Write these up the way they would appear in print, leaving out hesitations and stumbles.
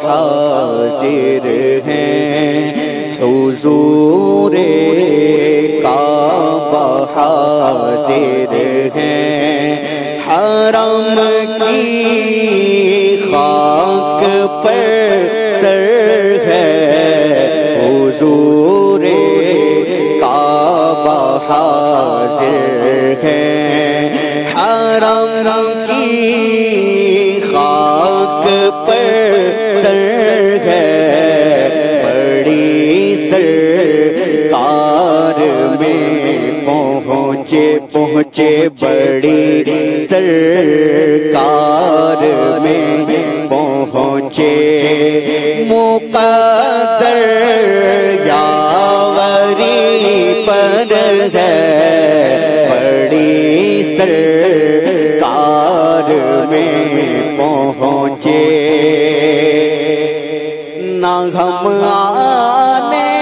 حاضر ہیں، حضور کعبہ حاضر ہیں، حرم کی خاک پر سر ہے، حضور کعبہ حاضر ہیں، حرم کی خاک پر سر ہے، بڑی سرکار میں پہنچے بڑی سرکار میں پہنچے، مقدر یاوری پر ہے، بڑی سرکار میں پہنچے، نہ غم آنے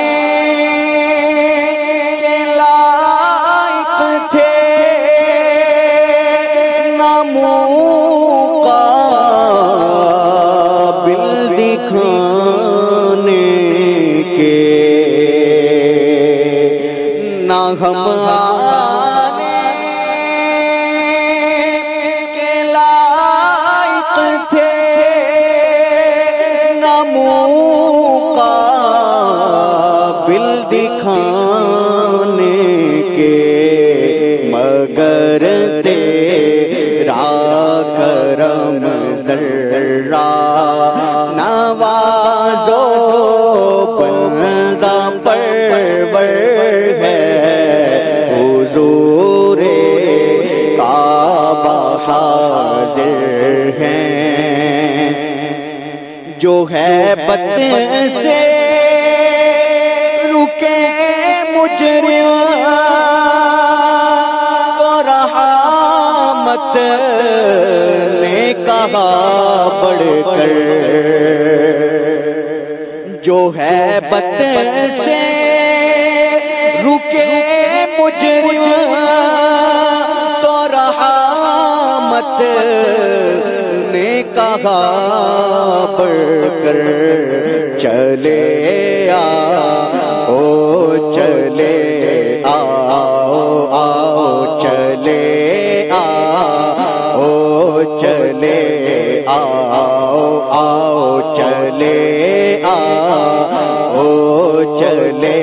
کے لائق تھے، نہ مقابل دکھانے کے، نہ غم آنے کے لائق تھے، نہ مقابل دکھانے کے، مگر تیرا کرم ذرا نوازو بندہ پرور ہے، حضور کعبہ حاضر ہیں، جو ہے بد سے رکے مجرم تو رحمت نے کہا بڑھ کر، جو ہے بد سے رکے مجرم تو رحمت نے کہا بڑھ کر، چلے آؤ چلے آؤ آؤ چلے آؤ چلے آؤ آؤ چلے آؤ چلے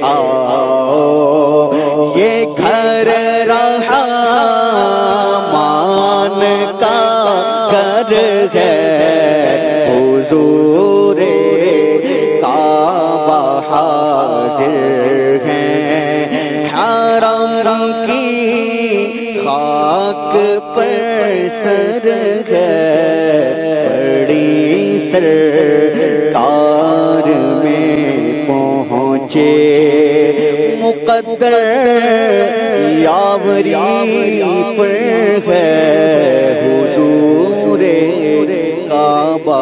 آؤ، یہ گھر رحمان کا گھر ہے، حضور کعبہ حاضر ہیں، حرم کی خاک پر سر ہے، بڑی سرکار میں پہنچے، مقدر یاوری پر ہے، حضور کعبہ